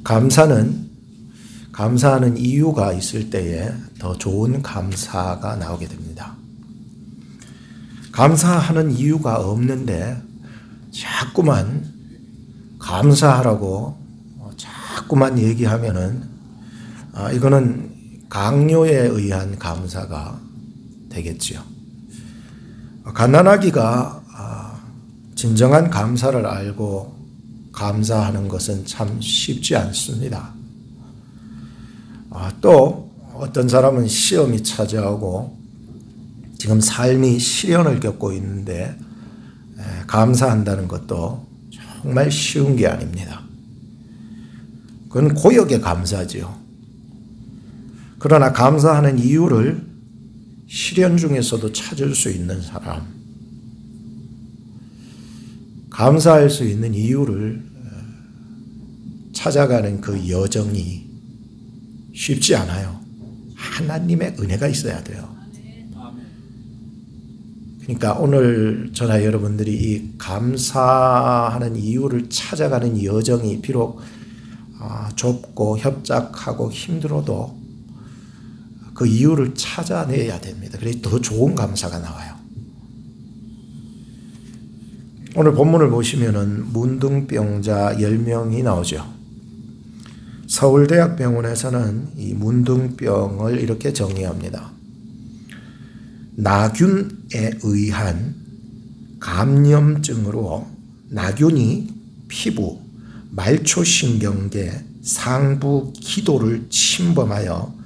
감사하는 이유가 있을 때에 더 좋은 감사가 나오게 됩니다. 감사하는 이유가 없는데 자꾸만 감사하라고 자꾸만 얘기하면은 이거는 강요에 의한 감사가 되겠지요. 갓난아기가 진정한 감사를 알고 감사하는 것은 참 쉽지 않습니다. 또 어떤 사람은 시험이 찾아오고 지금 삶이 시련을 겪고 있는데 감사한다는 것도 정말 쉬운 게 아닙니다. 그건 고역의 감사지요. 그러나 감사하는 이유를 시련 중에서도 찾을 수 있는 사람, 감사할 수 있는 이유를 찾아가는 그 여정이 쉽지 않아요. 하나님의 은혜가 있어야 돼요. 그러니까 오늘 저나 여러분들이 이 감사하는 이유를 찾아가는 여정이 비록 좁고 협착하고 힘들어도 그 이유를 찾아내야 됩니다. 그래서 더 좋은 감사가 나와요. 오늘 본문을 보시면은 문둥병자 10명이 나오죠. 서울대학병원에서는 이 문둥병을 이렇게 정의합니다. 나균에 의한 감염증으로 나균이 피부, 말초신경계, 상부 기도를 침범하여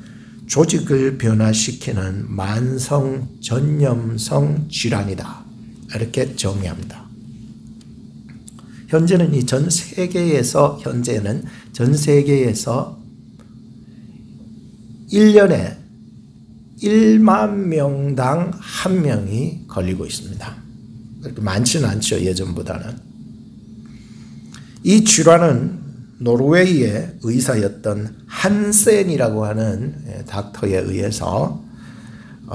조직을 변화시키는 만성 전염성 질환이다. 이렇게 정의합니다. 현재는 전 세계에서 1년에 1만 명당 1명이 걸리고 있습니다. 그렇게 많지는 않죠, 예전보다는. 이 질환은 노르웨이의 의사였던 한센이라고 하는 닥터에 의해서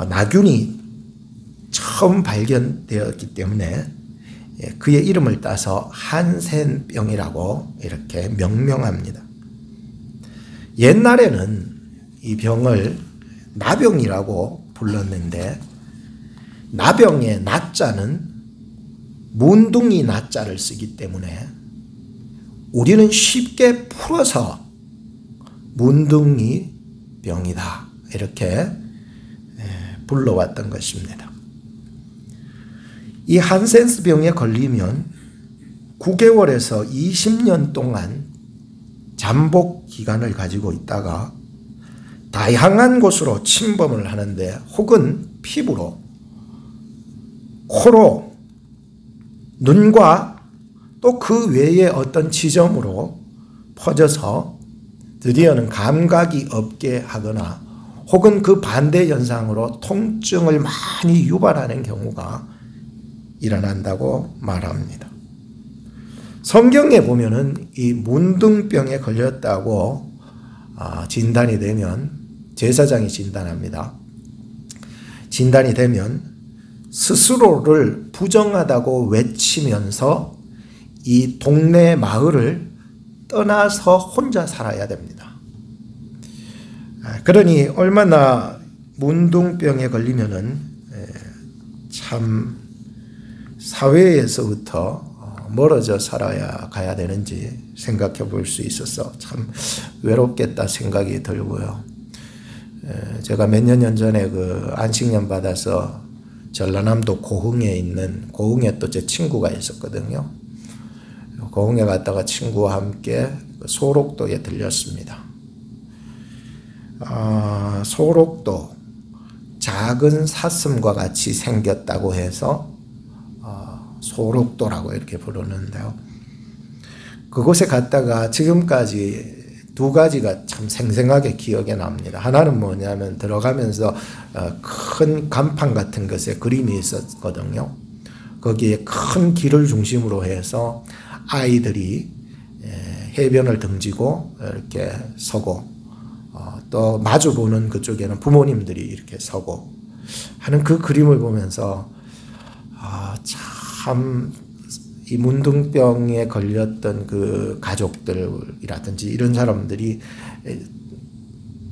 나균이 처음 발견되었기 때문에 그의 이름을 따서 한센병이라고 이렇게 명명합니다. 옛날에는 이 병을 나병이라고 불렀는데 나병의 나자는 문둥이 나자를 쓰기 때문에 우리는 쉽게 풀어서 문둥이 병이다 이렇게 불러왔던 것입니다. 이 한센스 병에 걸리면 9개월에서 20년 동안 잠복 기간을 가지고 있다가 다양한 곳으로 침범을 하는데 혹은 피부로, 코로, 눈과 또 그 외의 어떤 지점으로 퍼져서 드디어는 감각이 없게 하거나 혹은 그 반대 현상으로 통증을 많이 유발하는 경우가 일어난다고 말합니다. 성경에 보면은 이 문둥병에 걸렸다고 진단이 되면 제사장이 진단합니다. 진단이 되면 스스로를 부정하다고 외치면서 이 동네 마을을 떠나서 혼자 살아야 됩니다. 그러니 얼마나 문둥병에 걸리면은 참 사회에서부터 멀어져 살아야 가야 되는지 생각해 볼 수 있어서 참 외롭겠다 생각이 들고요. 제가 몇 년 전에 그 안식년 받아서 전라남도 고흥에 또 제 친구가 있었거든요. 고흥에 갔다가 친구와 함께 소록도에 들렸습니다. 소록도 작은 사슴과 같이 생겼다고 해서 소록도라고 이렇게 부르는데요. 그곳에 갔다가 지금까지 두 가지가 참 생생하게 기억에 납니다. 하나는 뭐냐면 들어가면서 큰 간판 같은 것에 그림이 있었거든요. 거기에 큰 길을 중심으로 해서 아이들이 해변을 등지고 이렇게 서고 또 마주보는 그쪽에는 부모님들이 이렇게 서고 하는 그 그림을 보면서 참 이 문둥병에 걸렸던 그 가족들이라든지 이런 사람들이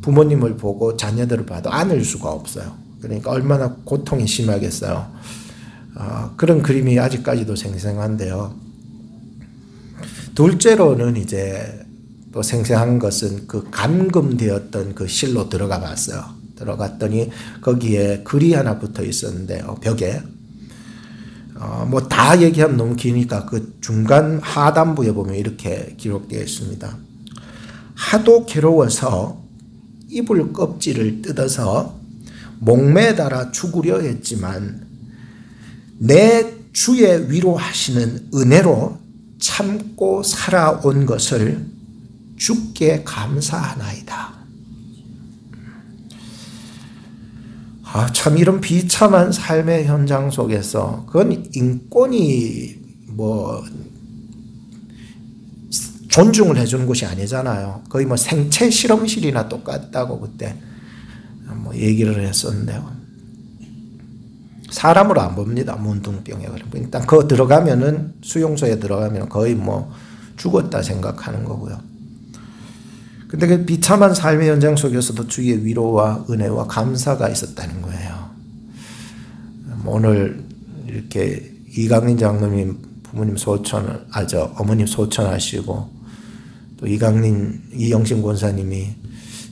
부모님을 보고 자녀들을 봐도 안을 수가 없어요. 그러니까 얼마나 고통이 심하겠어요. 그런 그림이 아직까지도 생생한데요. 둘째로는 이제 또 생생한 것은 그 감금되었던 그 실로 들어가 봤어요. 들어갔더니 거기에 글이 하나 붙어 있었는데요. 벽에. 뭐 다 얘기하면 너무 기니까 그 중간 하단부에 보면 이렇게 기록되어 있습니다. 하도 괴로워서 이불 껍질을 뜯어서 목매달아 죽으려 했지만 내 주의 위로하시는 은혜로 참고 살아온 것을 주께 감사하나이다. 참 이런 비참한 삶의 현장 속에서 그건 인권이 뭐 존중을 해주는 곳이 아니잖아요. 거의 뭐 생체 실험실이나 똑같다고 그때 뭐 얘기를 했었는데요. 사람으로 안 봅니다. 문둥병에 걸리면 일단 그 들어가면은 수용소에 들어가면 거의 뭐 죽었다 생각하는 거고요. 근데 그 비참한 삶의 현장 속에서도 주의 위로와 은혜와 감사가 있었다는 거예요. 오늘 이렇게 이강민 장로님 부모님 어머님 소천하시고 또 이영신 권사님이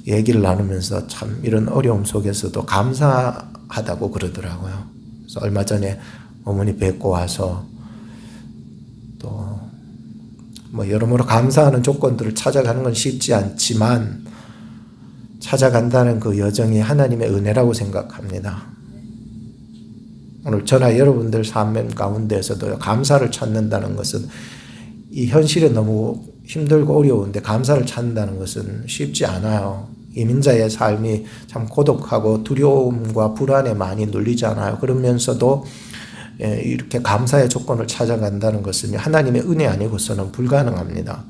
얘기를 나누면서 참 이런 어려움 속에서도 감사하다고 그러더라고요. 그래서 얼마 전에 어머니 뵙고 와서 또 뭐 여러모로 감사하는 조건들을 찾아가는 건 쉽지 않지만 찾아간다는 그 여정이 하나님의 은혜라고 생각합니다. 오늘 저나 여러분들 삶 가운데에서도 감사를 찾는다는 것은 이 현실에 너무 힘들고 어려운데 감사를 찾는다는 것은 쉽지 않아요. 이민자의 삶이 참 고독하고 두려움과 불안에 많이 눌리잖아요. 그러면서도 이렇게 감사의 조건을 찾아간다는 것은 하나님의 은혜 아니고서는 불가능합니다.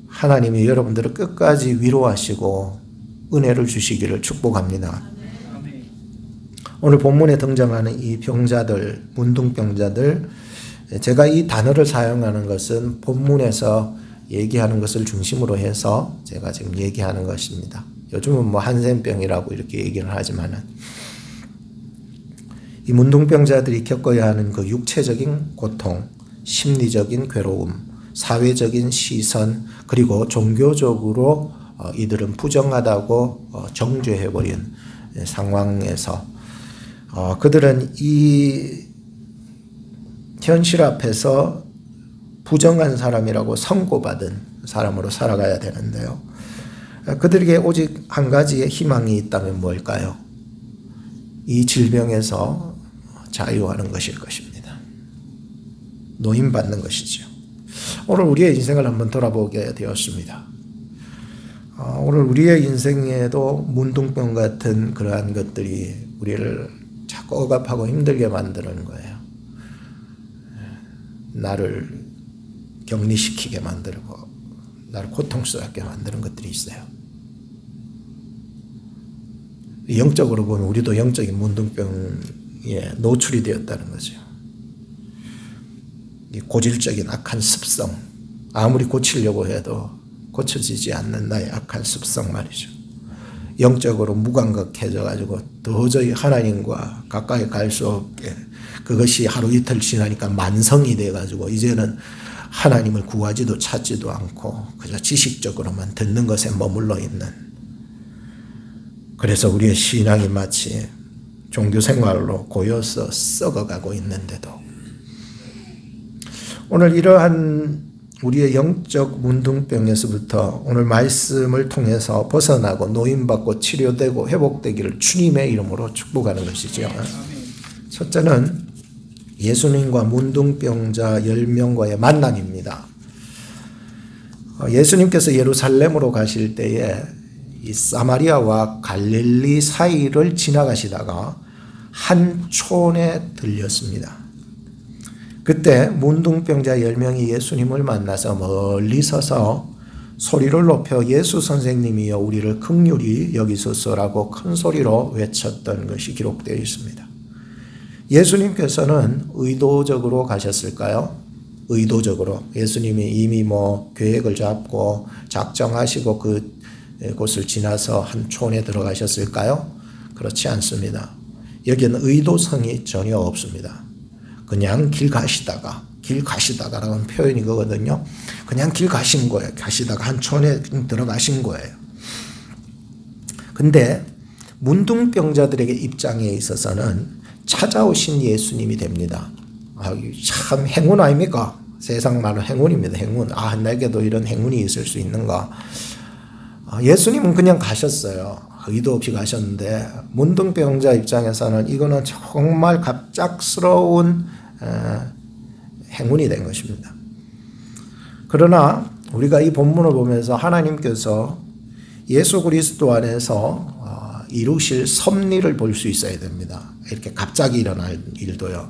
하나님이 여러분들을 끝까지 위로하시고 은혜를 주시기를 축복합니다. 오늘 본문에 등장하는 이 병자들, 문둥병자들, 제가 이 단어를 사용하는 것은 본문에서 얘기하는 것을 중심으로 해서 제가 지금 얘기하는 것입니다. 요즘은 뭐 한센병이라고 이렇게 얘기를 하지만은 이 문둥병자들이 겪어야 하는 그 육체적인 고통, 심리적인 괴로움, 사회적인 시선, 그리고 종교적으로 이들은 부정하다고 정죄해버린 상황에서 그들은 이 현실 앞에서 부정한 사람이라고 선고받은 사람으로 살아가야 되는데요. 그들에게 오직 한 가지의 희망이 있다면 뭘까요? 이 질병에서 자유하는 것일 것입니다. 노임받는 것이죠. 오늘 우리의 인생을 한번 돌아보게 되었습니다. 오늘 우리의 인생에도 문둥병 같은 그러한 것들이 우리를 자꾸 억압하고 힘들게 만드는 거예요. 나를 격리시키게 만들고 나를 고통스럽게 만드는 것들이 있어요. 영적으로 보면 우리도 영적인 문둥병에 노출이 되었다는 거죠. 이 고질적인 악한 습성, 아무리 고치려고 해도 고쳐지지 않는 나의 악한 습성 말이죠. 영적으로 무감각해져 가지고 도저히 하나님과 가까이 갈 수 없게 그것이 하루 이틀 지나니까 만성이 돼 가지고 이제는 하나님을 구하지도 찾지도 않고 그저 지식적으로만 듣는 것에 머물러 있는, 그래서 우리의 신앙이 마치 종교생활로 고여서 썩어가고 있는데도 오늘 이러한 우리의 영적 문둥병에서부터 오늘 말씀을 통해서 벗어나고 노임받고 치료되고 회복되기를 주님의 이름으로 축복하는 것이죠. 첫째는 예수님과 문둥병자 10명과의 만남입니다. 예수님께서 예루살렘으로 가실 때에 이 사마리아와 갈릴리 사이를 지나가시다가 한 촌에 들렸습니다. 그때 문둥병자 10명이 예수님을 만나서 멀리 서서 소리를 높여 예수 선생님이여 우리를 긍휼히 여기소서라고 큰 소리로 외쳤던 것이 기록되어 있습니다. 예수님께서는 의도적으로 가셨을까요? 의도적으로 예수님이 이미 뭐 계획을 잡고 작정하시고 그곳을 지나서 한 촌에 들어가셨을까요? 그렇지 않습니다. 여기는 의도성이 전혀 없습니다. 그냥 길 가시다가라는 표현이 거거든요. 그냥 길 가신 거예요. 가시다가 한 촌에 들어가신 거예요. 근데 문둥병자들에게 입장에 있어서는 찾아오신 예수님이 됩니다. 참 행운 아닙니까? 세상 말로 행운입니다. 행운. 내게도 이런 행운이 있을 수 있는가? 예수님은 그냥 가셨어요. 의도 없이 가셨는데 문둥병자 입장에서는 이거는 정말 갑작스러운 행운이 된 것입니다. 그러나 우리가 이 본문을 보면서 하나님께서 예수 그리스도 안에서 이루실 섭리를 볼 수 있어야 됩니다. 이렇게 갑자기 일어날 일도요.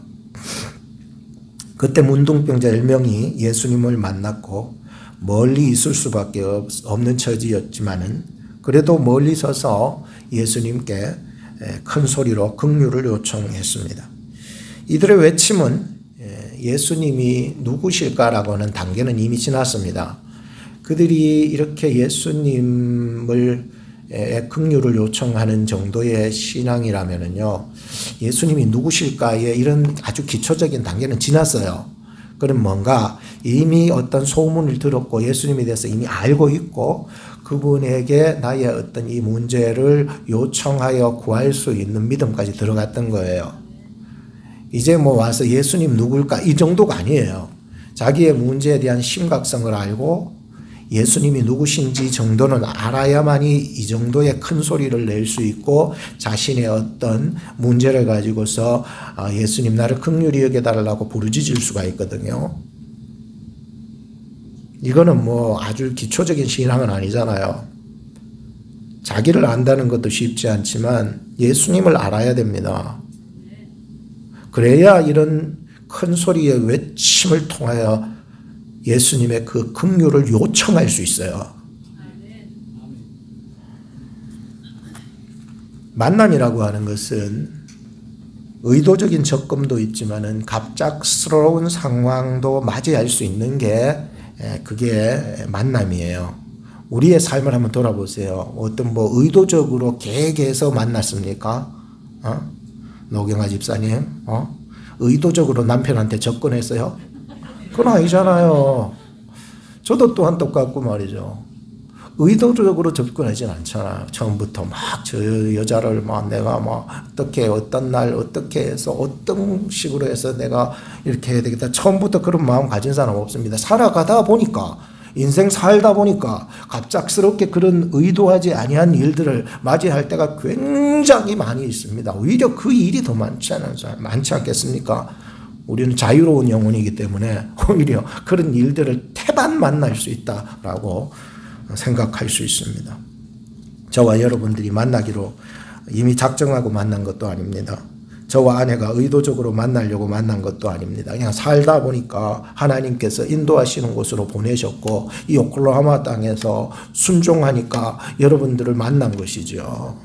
그때 문둥병자 10명이 예수님을 만났고 멀리 있을 수밖에 없는 처지였지만은 그래도 멀리 서서 예수님께 큰 소리로 긍휼을 요청했습니다. 이들의 외침은 예수님이 누구실까라고 하는 단계는 이미 지났습니다. 그들이 이렇게 예수님을 긍휼을 요청하는 정도의 신앙이라면은요, 예수님이 누구실까의 이런 아주 기초적인 단계는 지났어요. 그럼 뭔가 이미 어떤 소문을 들었고 예수님에 대해서 이미 알고 있고 그분에게 나의 어떤 이 문제를 요청하여 구할 수 있는 믿음까지 들어갔던 거예요. 이제 뭐 와서 예수님 누굴까 이 정도가 아니에요. 자기의 문제에 대한 심각성을 알고 예수님이 누구신지 정도는 알아야만이 이 정도의 큰 소리를 낼 수 있고 자신의 어떤 문제를 가지고서 예수님 나를 긍휼히 여겨달라고 부르짖을 수가 있거든요. 이거는 뭐 아주 기초적인 신앙은 아니잖아요. 자기를 안다는 것도 쉽지 않지만 예수님을 알아야 됩니다. 그래야 이런 큰 소리의 외침을 통하여 예수님의 그 긍휼을 요청할 수 있어요. 만남이라고 하는 것은 의도적인 접근도 있지만은 갑작스러운 상황도 맞이할 수 있는 게 그게 만남이에요. 우리의 삶을 한번 돌아보세요. 어떤 뭐 의도적으로 계획해서 만났습니까? 노경아 집사님, 의도적으로 남편한테 접근했어요? 그건 아니잖아요. 저도 또한 똑같고 말이죠. 의도적으로 접근하진 않잖아요. 처음부터 막 저 여자를 막 내가 막 어떻게 어떤 날 어떻게 해서 어떤 식으로 해서 내가 이렇게 해야 되겠다. 처음부터 그런 마음 가진 사람 없습니다. 살아가다 보니까 인생 살다 보니까 갑작스럽게 그런 의도하지 아니한 일들을 맞이할 때가 굉장히 많이 있습니다. 오히려 그 일이 더 많지 않겠습니까? 우리는 자유로운 영혼이기 때문에 오히려 그런 일들을 태반 만날 수 있다라고 생각할 수 있습니다. 저와 여러분들이 만나기로 이미 작정하고 만난 것도 아닙니다. 저와 아내가 의도적으로 만나려고 만난 것도 아닙니다. 그냥 살다 보니까 하나님께서 인도하시는 곳으로 보내셨고 이 오클라호마 땅에서 순종하니까 여러분들을 만난 것이죠.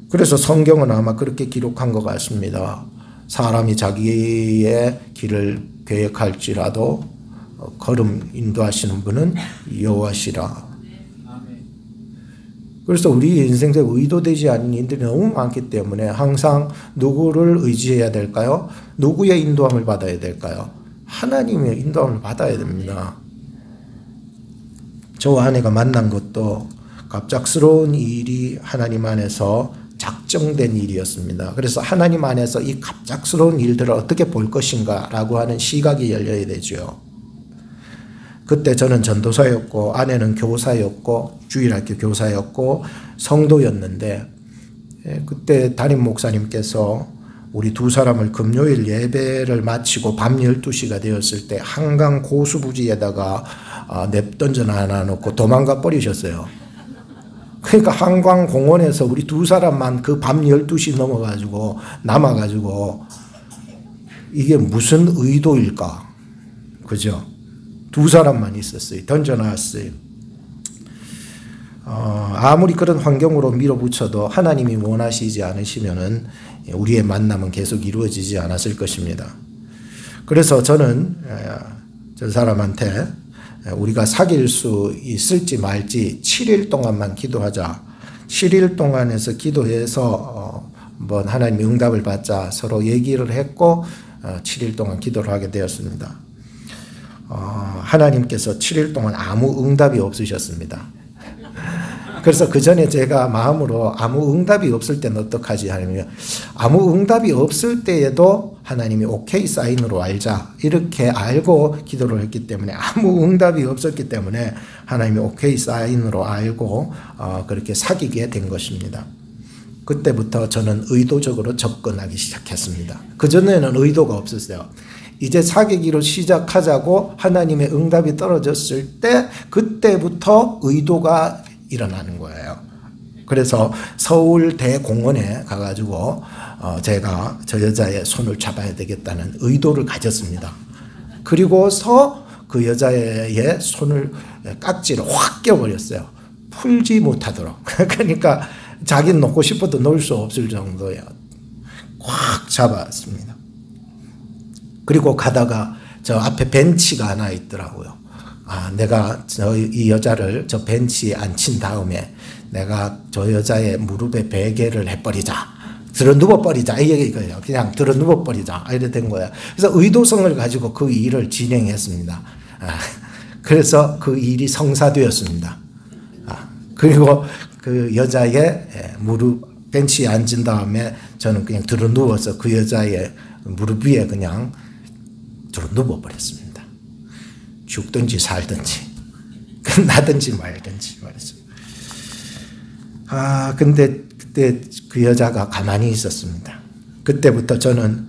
그래서 성경은 아마 그렇게 기록한 것 같습니다. 사람이 자기의 길을 계획할지라도 걸음 인도하시는 분은 여호와시라. 그래서 우리 인생 속에 의도되지 않은 일들이 너무 많기 때문에 항상 누구를 의지해야 될까요? 누구의 인도함을 받아야 될까요? 하나님의 인도함을 받아야 됩니다. 저와 아내가 만난 것도 갑작스러운 일이 하나님 안에서 작정된 일이었습니다. 그래서 하나님 안에서 이 갑작스러운 일들을 어떻게 볼 것인가 라고 하는 시각이 열려야 되죠. 그때 저는 전도사였고 아내는 교사였고 주일학교 교사였고 성도였는데 그때 담임 목사님께서 우리 두 사람을 금요일 예배를 마치고 밤 12시가 되었을 때 한강 고수부지에다가 냅던져 놔놓고 도망가 버리셨어요. 그러니까 한강공원에서 우리 두 사람만 그 밤 12시 넘어가지고 남아가지고 이게 무슨 의도일까? 그죠? 두 사람만 있었어요. 던져놨어요. 아무리 그런 환경으로 밀어붙여도 하나님이 원하시지 않으시면은 우리의 만남은 계속 이루어지지 않았을 것입니다. 그래서 저는 저 사람한테 우리가 사귈 수 있을지 말지 7일 동안만 기도하자. 7일 동안에서 기도해서 한번 하나님이 응답을 받자 서로 얘기를 했고 7일 동안 기도를 하게 되었습니다. 하나님께서 7일 동안 아무 응답이 없으셨습니다. 그래서 그 전에 제가 마음으로 아무 응답이 없을 때는 어떡하지 하면 아무 응답이 없을 때에도 하나님이 오케이 사인으로 알자 이렇게 알고 기도를 했기 때문에 아무 응답이 없었기 때문에 하나님이 오케이 사인으로 알고 그렇게 사귀게 된 것입니다. 그때부터 저는 의도적으로 접근하기 시작했습니다. 그전에는 의도가 없었어요. 이제 사귀기로 시작하자고 하나님의 응답이 떨어졌을 때 그때부터 의도가 일어나는 거예요. 그래서 서울대공원에 가가지고 제가 저 여자의 손을 잡아야 되겠다는 의도를 가졌습니다. 그리고서 그 여자의 손을 깍지를 확 껴버렸어요. 풀지 못하도록. 그러니까 자기는 놓고 싶어도 놓을 수 없을 정도예요. 확 잡았습니다. 그리고 가다가 저 앞에 벤치가 하나 있더라고요. 내가 이 여자를 저 벤치에 앉힌 다음에 내가 저 여자의 무릎에 베개를 해버리자. 들어 누워버리자. 이거예요. 그냥 들어 누워버리자. 이래 된 거예요. 그래서 의도성을 가지고 그 일을 진행했습니다. 그래서 그 일이 성사되었습니다. 그리고 그 여자의 무릎 벤치에 앉은 다음에 저는 그냥 들어 누워서 그 여자의 무릎 위에 그냥 들어 누워버렸습니다. 죽든지 살든지 나든지 말든지 말했어요. 근데 그때 그 여자가 가만히 있었습니다. 그때부터 저는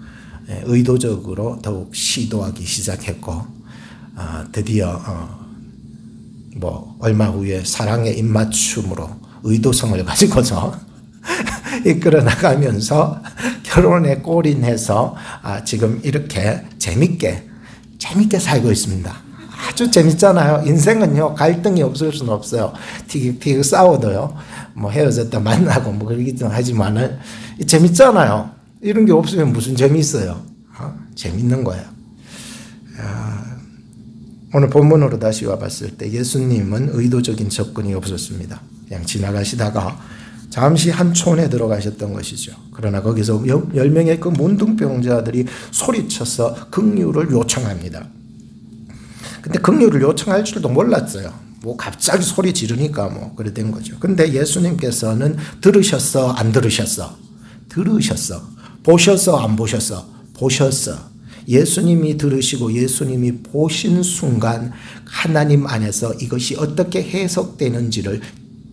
의도적으로 더욱 시도하기 시작했고 드디어 얼마 후에 사랑의 입맞춤으로 의도성을 가지고서 이끌어 나가면서 결혼에 골인해서 지금 이렇게 재밌게 살고 있습니다. 아주 재밌잖아요. 인생은요, 갈등이 없을 수는 없어요. 티격태격 싸워도요, 헤어졌다 만나고 그러기도 하지만은, 재밌잖아요. 이런 게 없으면 무슨 재미있어요. 재밌는 거예요. 오늘 본문으로 다시 와봤을 때 예수님은 의도적인 접근이 없었습니다. 그냥 지나가시다가 잠시 한 촌에 들어가셨던 것이죠. 그러나 거기서 10명의 그 문둥병자들이 소리쳐서 긍휼을 요청합니다. 근데 긍휼을 요청할 줄도 몰랐어요. 갑자기 소리 지르니까 그래 된 거죠. 근데 예수님께서는 들으셨어, 안 들으셨어? 들으셨어. 보셨어, 안 보셨어? 보셨어. 예수님이 들으시고 예수님이 보신 순간 하나님 안에서 이것이 어떻게 해석되는지를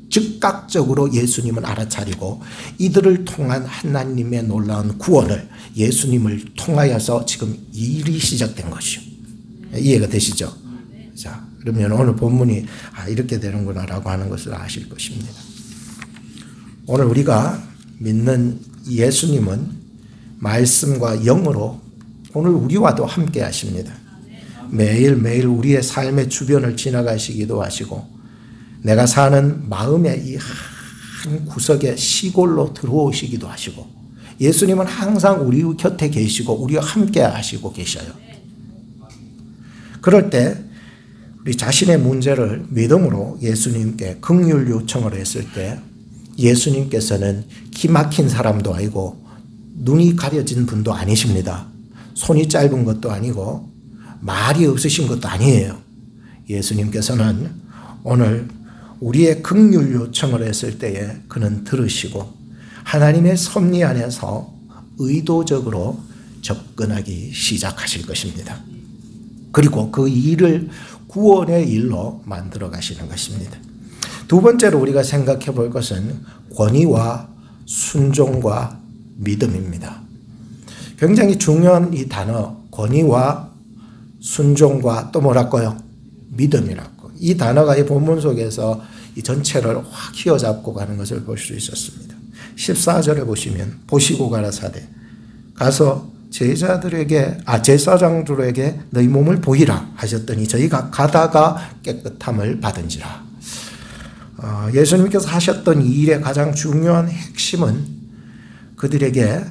즉각적으로 예수님은 알아차리고 이들을 통한 하나님의 놀라운 구원을 예수님을 통하여서 지금 일이 시작된 것이요. 이해가 되시죠? 자, 그러면 오늘 본문이 이렇게 되는구나라고 하는 것을 아실 것입니다. 오늘 우리가 믿는 예수님은 말씀과 영으로 오늘 우리와도 함께 하십니다. 매일매일 우리의 삶의 주변을 지나가시기도 하시고 내가 사는 마음의 이 한 구석에 시골로 들어오시기도 하시고 예수님은 항상 우리 곁에 계시고 우리와 함께 하시고 계셔요. 그럴 때 우리 자신의 문제를 믿음으로 예수님께 긍휼 요청을 했을 때 예수님께서는 기막힌 사람도 아니고 눈이 가려진 분도 아니십니다. 손이 짧은 것도 아니고 말이 없으신 것도 아니에요. 예수님께서는 오늘 우리의 긍휼 요청을 했을 때에 그는 들으시고 하나님의 섭리 안에서 의도적으로 접근하기 시작하실 것입니다. 그리고 그 일을 구원의 일로 만들어 가시는 것입니다. 두 번째로 우리가 생각해 볼 것은 권위와 순종과 믿음입니다. 굉장히 중요한 이 단어 권위와 순종과 또 뭐랄까요? 믿음이라고. 이 단어가 이 본문 속에서 이 전체를 확 휘어잡고 가는 것을 볼 수 있었습니다. 14절에 보시면 보시고 가라사대 가서 제자들에게 제사장들에게 너희 몸을 보이라 하셨더니 저희가 가다가 깨끗함을 받은지라. 예수님께서 하셨던 이 일의 가장 중요한 핵심은 그들에게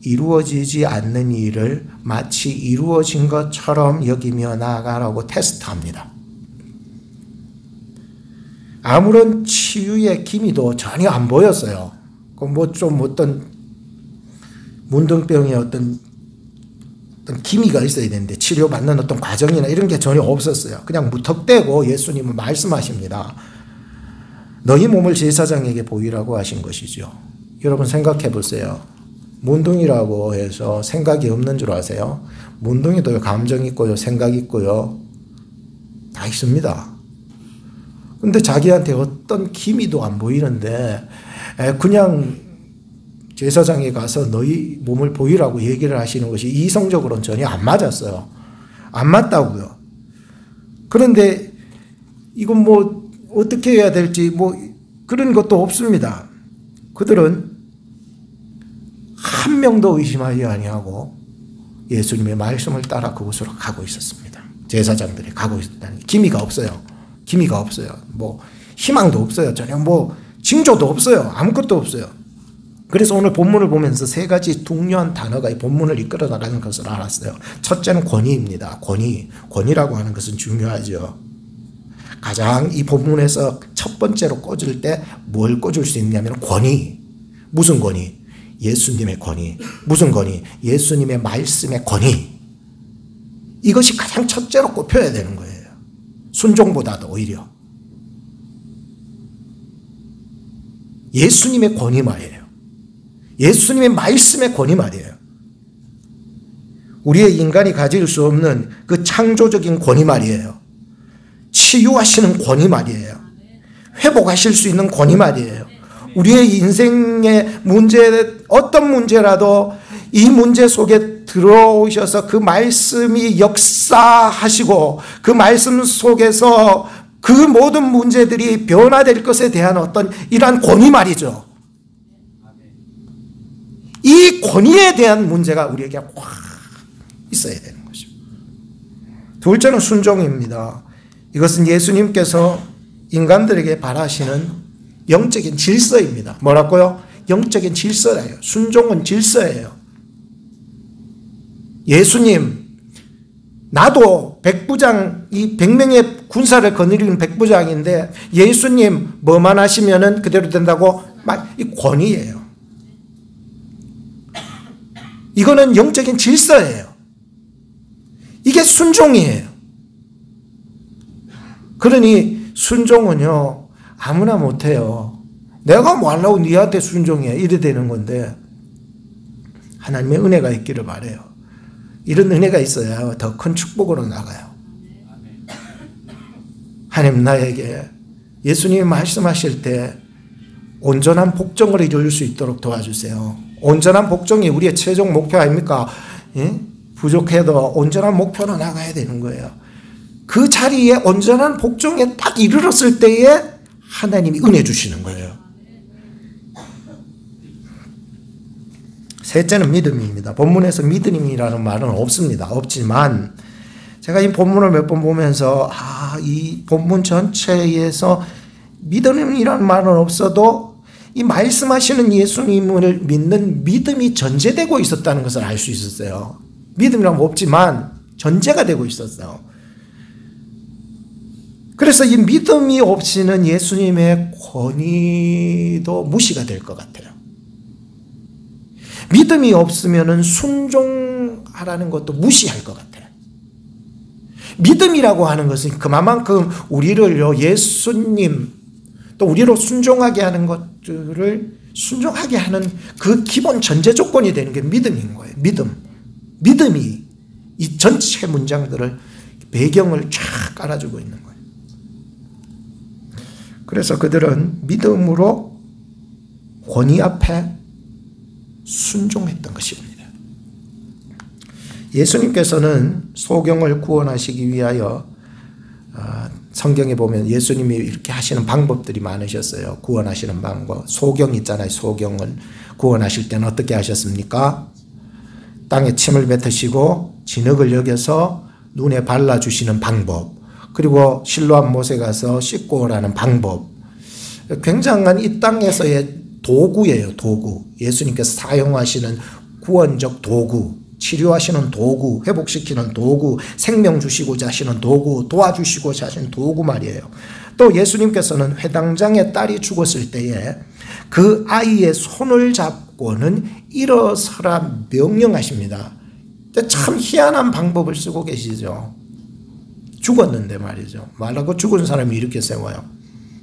이루어지지 않는 일을 마치 이루어진 것처럼 여기며 나아가라고 테스트합니다. 아무런 치유의 기미도 전혀 안 보였어요. 좀 어떤 문둥병의 어떤 기미가 있어야 되는데 치료받는 어떤 과정이나 이런 게 전혀 없었어요. 그냥 무턱대고 예수님은 말씀하십니다. 너희 몸을 제사장에게 보이라고 하신 것이죠. 여러분 생각해 보세요. 문둥이라고 해서 생각이 없는 줄 아세요? 문둥이도 감정 있고요, 생각 있고요, 다 있습니다. 근데 자기한테 어떤 기미도 안 보이는데 그냥 제사장에 가서 너희 몸을 보이라고 얘기를 하시는 것이 이성적으로는 전혀 안 맞았어요. 안 맞다고요. 그런데 이건 뭐 어떻게 해야 될지 뭐 그런 것도 없습니다. 그들은 한 명도 의심하지 아니하고 예수님의 말씀을 따라 그곳으로 가고 있었습니다. 제사장들이 가고 있었다는 기미가 없어요. 기미가 없어요. 뭐 희망도 없어요. 전혀 뭐 징조도 없어요. 아무것도 없어요. 그래서 오늘 본문을 보면서 세 가지 중요한 단어가 이 본문을 이끌어 나가는 것을 알았어요. 첫째는 권위입니다. 권위라고 하는 것은 중요하죠. 가장 이 본문에서 첫 번째로 꽂을 때 뭘 꽂을 수 있냐면 권위. 무슨 권위? 예수님의 권위. 무슨 권위? 예수님의 말씀의 권위. 이것이 가장 첫째로 꼽혀야 되는 거예요. 순종보다도 오히려. 예수님의 권위 말이에요. 예수님의 말씀의 권위 말이에요. 우리의 인간이 가질 수 없는 그 창조적인 권위 말이에요. 치유하시는 권위 말이에요. 회복하실 수 있는 권위 말이에요. 우리의 인생의 문제, 어떤 문제라도 이 문제 속에 들어오셔서 그 말씀이 역사하시고 그 말씀 속에서 그 모든 문제들이 변화될 것에 대한 어떤 이러한 권위 말이죠. 이 권위에 대한 문제가 우리에게 확 있어야 되는 거죠. 둘째는 순종입니다. 이것은 예수님께서 인간들에게 바라시는 영적인 질서입니다. 뭐라고요? 영적인 질서예요. 순종은 질서예요. 예수님, 나도 백부장, 이 100명의 군사를 거느리는 백부장인데 예수님 뭐만 하시면은 그대로 된다고? 이 권위예요. 이거는 영적인 질서예요. 이게 순종이에요. 그러니 순종은요, 아무나 못해요. 내가 뭐 하려고 니한테 순종해. 이래 되는 건데, 하나님의 은혜가 있기를 바라요. 이런 은혜가 있어야 더 큰 축복으로 나가요. 하나님 나에게 예수님이 말씀하실 때 온전한 복종을 이룰 수 있도록 도와주세요. 온전한 복종이 우리의 최종 목표 아닙니까? 예? 부족해도 온전한 목표로 나가야 되는 거예요. 그 자리에 온전한 복종에 딱 이르렀을 때에 하나님이 은혜 주시는 거예요. 셋째는 믿음입니다. 본문에서 믿음이라는 말은 없습니다. 없지만 제가 이 본문을 몇 번 보면서 이 본문 전체에서 믿음이라는 말은 없어도 이 말씀하시는 예수님을 믿는 믿음이 전제되고 있었다는 것을 알 수 있었어요. 믿음이란 없지만 전제가 되고 있었어요. 그래서 이 믿음이 없이는 예수님의 권위도 무시가 될 것 같아요. 믿음이 없으면 순종하라는 것도 무시할 것 같아요. 믿음이라고 하는 것은 그만큼 우리를요, 예수님 또 우리로 순종하게 하는 것들을 순종하게 하는 그 기본 전제 조건이 되는 게 믿음인 거예요. 믿음이 이 전체 문장들을 배경을 쫙 깔아주고 있는 거예요. 그래서 그들은 믿음으로 권위 앞에 순종했던 것입니다. 예수님께서는 소경을 구원하시기 위하여 성경에 보면 예수님이 이렇게 하시는 방법들이 많으셨어요. 구원하시는 방법. 소경 있잖아요. 소경을 구원하실 때는 어떻게 하셨습니까? 땅에 침을 뱉으시고 진흙을 여겨서 눈에 발라주시는 방법. 그리고 실로암 못에 가서 씻고 오라는 방법. 굉장한 이 땅에서의 도구예요. 도구. 예수님께서 사용하시는 구원적 도구, 치료하시는 도구, 회복시키는 도구, 생명 주시고자 하시는 도구, 도와주시고자 하시는 도구 말이에요. 또 예수님께서는 회당장의 딸이 죽었을 때에 그 아이의 손을 잡고는 일어서라 명령하십니다. 참 희한한 방법을 쓰고 계시죠. 죽었는데 말이죠. 말하고 죽은 사람이 이렇게 세워요.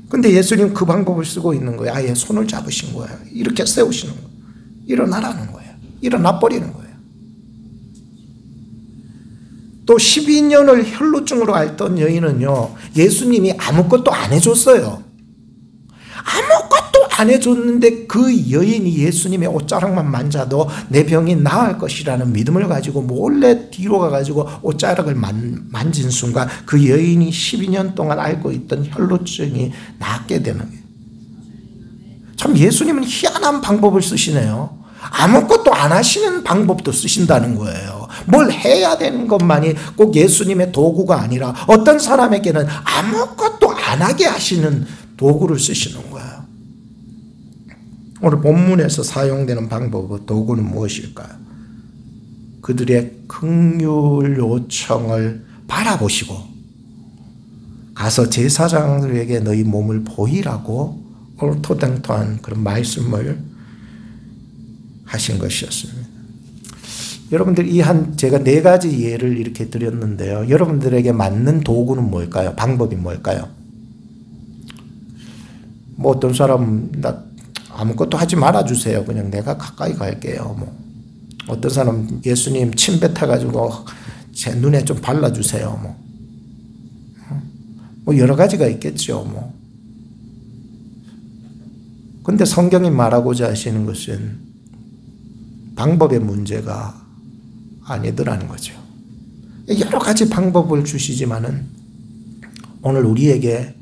근데 예수님 그 방법을 쓰고 있는 거예요. 아예 손을 잡으신 거예요. 이렇게 세우시는 거예요. 일어나라는 거예요. 일어나 버리는 거예요. 또 12년을 혈루증으로 앓던 여인은요, 예수님이 아무것도 안 해줬어요. 아무것도 안 해줬는데 그 여인이 예수님의 옷자락만 만져도 내 병이 나을 것이라는 믿음을 가지고 몰래 뒤로 가가지고 옷자락을 만진 순간 그 여인이 12년 동안 앓고 있던 혈루증이 낫게 되는 거예요. 참 예수님은 희한한 방법을 쓰시네요. 아무것도 안 하시는 방법도 쓰신다는 거예요. 뭘 해야 되는 것만이 꼭 예수님의 도구가 아니라 어떤 사람에게는 아무것도 안 하게 하시는 도구를 쓰시는 거예요. 오늘 본문에서 사용되는 방법, 도구는 무엇일까요? 그들의 긍휼 요청을 바라보시고 가서 제사장들에게 너희 몸을 보이라고 옳토당토한 그런 말씀을 하신 것이었습니다. 여러분들 제가 4가지 예를 이렇게 드렸는데요. 여러분들에게 맞는 도구는 뭘까요? 방법이 뭘까요? 뭐 어떤 사람은 나 아무것도 하지 말아주세요. 그냥 내가 가까이 갈게요. 뭐 어떤 사람 예수님 침 뱉어가지고 제 눈에 좀 발라주세요. 뭐 여러 가지가 있겠죠. 뭐. 근데 성경이 말하고자 하시는 것은 방법의 문제가 아니더라는 거죠. 여러 가지 방법을 주시지만은 오늘 우리에게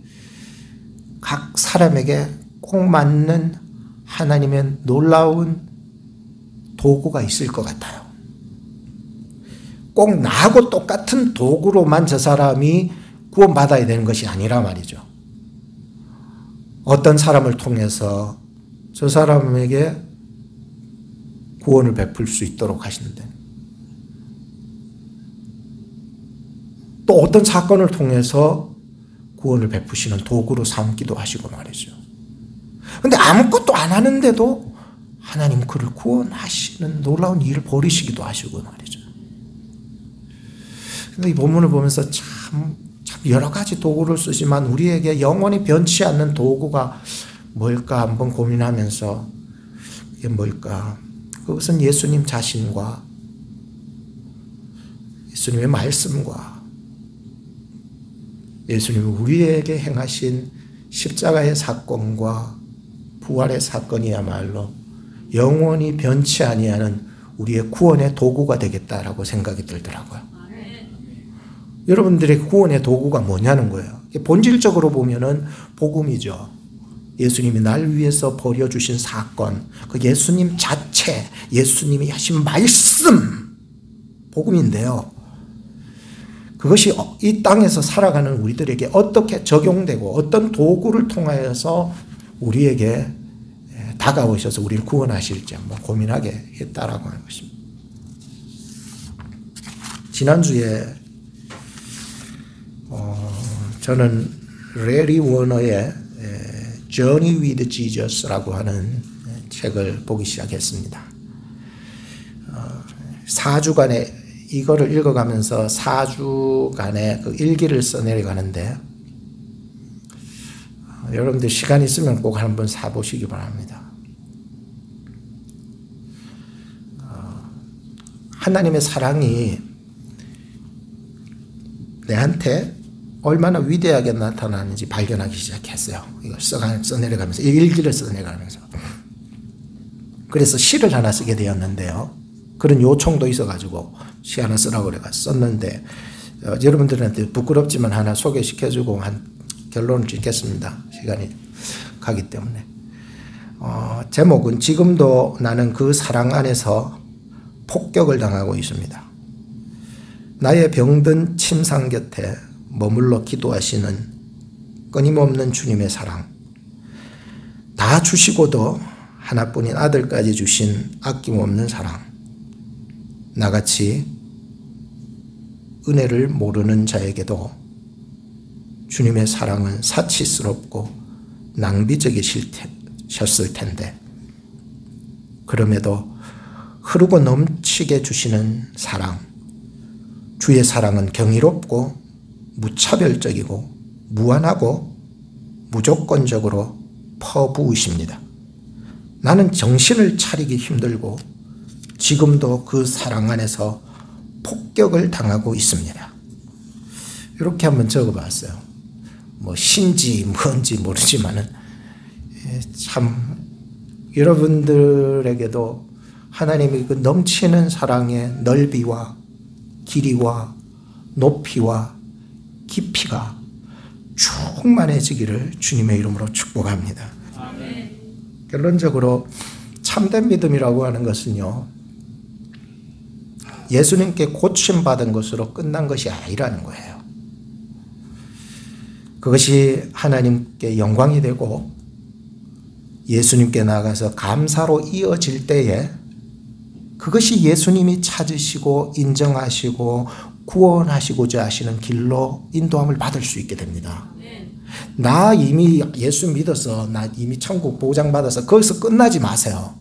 각 사람에게 꼭 맞는 하나님의 놀라운 도구가 있을 것 같아요. 꼭 나하고 똑같은 도구로만 저 사람이 구원받아야 되는 것이 아니라 말이죠. 어떤 사람을 통해서 저 사람에게 구원을 베풀 수 있도록 하시는데 또 어떤 사건을 통해서 구원을 베푸시는 도구로 삼기도 하시고 말이죠. 그런데 아무것도 안 하는데도 하나님 그를 구원하시는 놀라운 일을 벌이시기도 하시고 말이죠. 근데 이 본문을 보면서 참 여러 가지 도구를 쓰지만 우리에게 영원히 변치 않는 도구가 뭘까 한번 고민하면서 이게 뭘까? 그것은 예수님 자신과 예수님의 말씀과 예수님이 우리에게 행하신 십자가의 사건과 부활의 사건이야말로 영원히 변치 아니하는 우리의 구원의 도구가 되겠다라고 생각이 들더라고요. 여러분들의 구원의 도구가 뭐냐는 거예요. 본질적으로 보면은 복음이죠. 예수님이 날 위해서 버려주신 사건, 그 예수님 자체, 예수님이 하신 말씀, 복음인데요. 그것이 이 땅에서 살아가는 우리들에게 어떻게 적용되고 어떤 도구를 통하여서 우리에게 다가오셔서 우리를 구원하실지 한번 고민하게 했다라고 하는 것입니다. 지난주에 저는 레리 워너의 Journey with Jesus라고 하는 책을 보기 시작했습니다. 4주간의 이거를 읽어가면서 4주간의 그 일기를 써내려가는데 여러분들 시간 있으면 꼭 한번 사보시기 바랍니다. 하나님의 사랑이 내한테 얼마나 위대하게 나타나는지 발견하기 시작했어요. 이걸 써내려가면서, 이 일기를 써내려가면서. 그래서 시를 하나 쓰게 되었는데요. 그런 요청도 있어가지고 시 하나 쓰라고 그래서 썼는데, 여러분들한테 부끄럽지만 하나 소개시켜주고 한 결론을 짓겠습니다. 시간이 가기 때문에. 제목은 지금도 나는 그 사랑 안에서 폭격을 당하고 있습니다. 나의 병든 침상 곁에 머물러 기도하시는 끊임없는 주님의 사랑, 다 주시고도 하나뿐인 아들까지 주신 아낌없는 사랑, 나같이 은혜를 모르는 자에게도 주님의 사랑은 사치스럽고 낭비적이셨을 텐데, 그럼에도 흐르고 넘치게 주시는 사랑, 주의 사랑은 경이롭고 무차별적이고 무한하고 무조건적으로 퍼부으십니다. 나는 정신을 차리기 힘들고 지금도 그 사랑 안에서 폭격을 당하고 있습니다. 이렇게 한번 적어봤어요. 뭐 신지 뭔지 모르지만은 참 여러분들에게도 하나님의 그 넘치는 사랑의 넓이와 길이와 높이와 깊이가 충만해지기를 주님의 이름으로 축복합니다. 아멘. 결론적으로 참된 믿음이라고 하는 것은요, 예수님께 고침받은 것으로 끝난 것이 아니라는 거예요. 그것이 하나님께 영광이 되고 예수님께 나아가서 감사로 이어질 때에 그것이 예수님이 찾으시고 인정하시고 구원하시고자 하시는 길로 인도함을 받을 수 있게 됩니다. 나 이미 예수 믿어서 나 이미 천국 보장받아서 거기서 끝나지 마세요.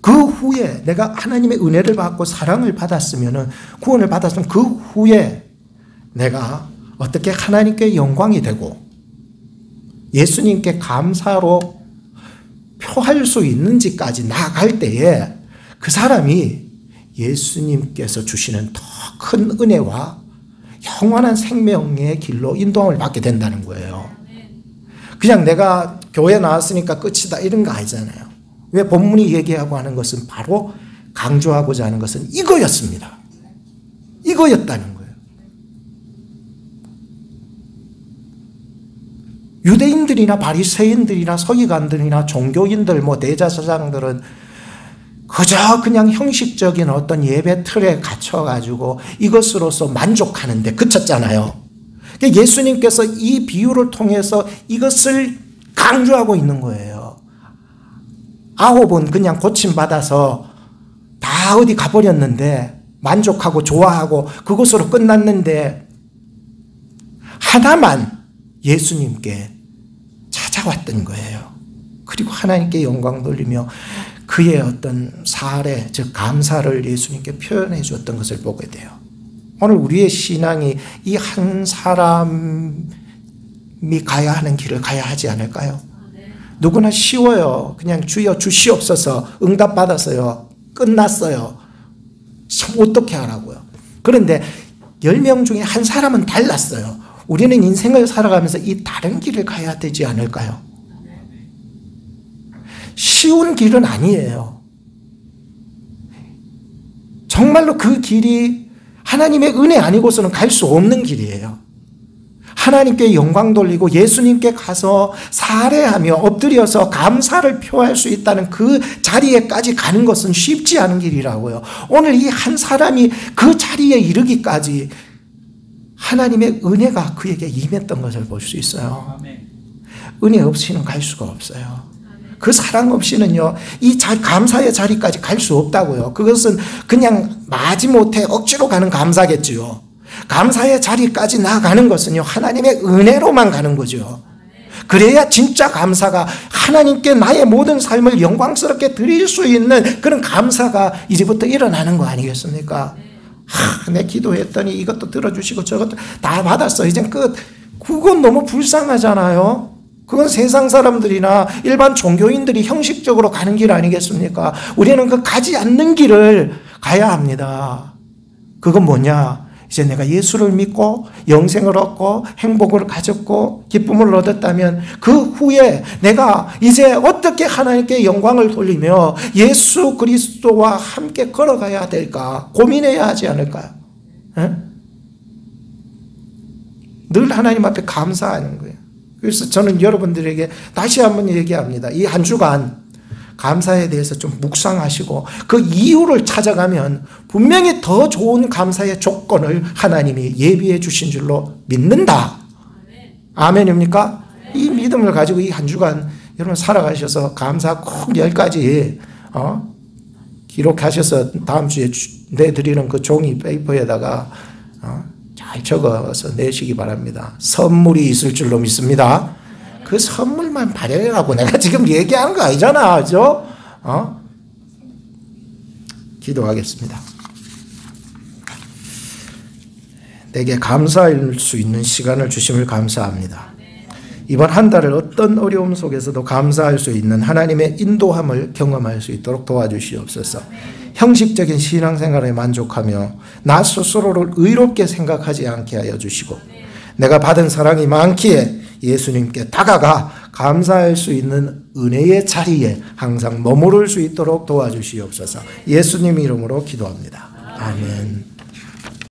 그 후에 내가 하나님의 은혜를 받고 사랑을 받았으면, 구원을 받았으면 그 후에 내가 어떻게 하나님께 영광이 되고 예수님께 감사로 표할 수 있는지까지 나아갈 때에 그 사람이 예수님께서 주시는 더 큰 은혜와 영원한 생명의 길로 인도함을 받게 된다는 거예요. 그냥 내가 교회 나왔으니까 끝이다 이런 거 아니잖아요. 왜 본문이 얘기하고 하는 것은 바로 강조하고자 하는 것은 이거였습니다. 이거였다는 거예요. 유대인들이나 바리새인들이나 서기관들이나 종교인들, 대제사장들은 그저 그냥 형식적인 어떤 예배 틀에 갇혀가지고 이것으로서 만족하는데 그쳤잖아요. 예수님께서 이 비유를 통해서 이것을 강조하고 있는 거예요. 9은 그냥 고침받아서 다 어디 가버렸는데 만족하고 좋아하고 그것으로 끝났는데, 하나만 예수님께 찾아왔던 거예요. 그리고 하나님께 영광 돌리며 그의 어떤 사례, 즉 감사를 예수님께 표현해 주었던 것을 보게 돼요. 오늘 우리의 신앙이 이 한 사람이 가야 하는 길을 가야 하지 않을까요? 누구나 쉬워요. 그냥 주여 주시옵소서, 응답받았어요, 끝났어요. 참 어떻게 하라고요. 그런데 10명 중에 한 사람은 달랐어요. 우리는 인생을 살아가면서 이 다른 길을 가야 되지 않을까요? 쉬운 길은 아니에요. 정말로 그 길이 하나님의 은혜 아니고서는 갈 수 없는 길이에요. 하나님께 영광 돌리고 예수님께 가서 살해하며 엎드려서 감사를 표할 수 있다는 그 자리에까지 가는 것은 쉽지 않은 길이라고요. 오늘 이 한 사람이 그 자리에 이르기까지 하나님의 은혜가 그에게 임했던 것을 볼 수 있어요. 은혜 없이는 갈 수가 없어요. 그 사랑 없이는요, 이 감사의 자리까지 갈 수 없다고요. 그것은 그냥 마지못해 억지로 가는 감사겠지요. 감사의 자리까지 나아가는 것은요, 하나님의 은혜로만 가는 거죠. 그래야 진짜 감사가, 하나님께 나의 모든 삶을 영광스럽게 드릴 수 있는 그런 감사가 이제부터 일어나는 거 아니겠습니까? 내 기도했더니 이것도 들어주시고 저것도 다 받았어, 이젠 끝. 그건 너무 불쌍하잖아요. 그건 세상 사람들이나 일반 종교인들이 형식적으로 가는 길 아니겠습니까? 우리는 그 가지 않는 길을 가야 합니다. 그건 뭐냐? 이제 내가 예수를 믿고 영생을 얻고 행복을 가졌고 기쁨을 얻었다면 그 후에 내가 이제 어떻게 하나님께 영광을 돌리며 예수 그리스도와 함께 걸어가야 될까 고민해야 하지 않을까요? 에? 늘 하나님 앞에 감사하는 거예요. 그래서 저는 여러분들에게 다시 한번 얘기합니다. 이 한 주간 감사에 대해서 좀 묵상하시고 그 이유를 찾아가면 분명히 더 좋은 감사의 조건을 하나님이 예비해 주신 줄로 믿는다. 아멘입니까? 이 믿음을 가지고 이 한 주간 여러분 살아가셔서 감사 꼭 10가지 기록하셔서 다음 주에 내드리는 그 종이 페이퍼에다가 잘 적어서 내시기 바랍니다. 선물이 있을 줄로 믿습니다. 그 선물만 발휘하라고 내가 지금 얘기하는 거 아니잖아. 그죠? 기도하겠습니다. 내게 감사할 수 있는 시간을 주심을 감사합니다. 이번 한 달을 어떤 어려움 속에서도 감사할 수 있는 하나님의 인도함을 경험할 수 있도록 도와주시옵소서. 형식적인 신앙생활에 만족하며 나 스스로를 의롭게 생각하지 않게 하여 주시고 내가 받은 사랑이 많기에 예수님께 다가가 감사할 수 있는 은혜의 자리에 항상 머무를 수 있도록 도와주시옵소서. 예수님 이름으로 기도합니다. 아멘.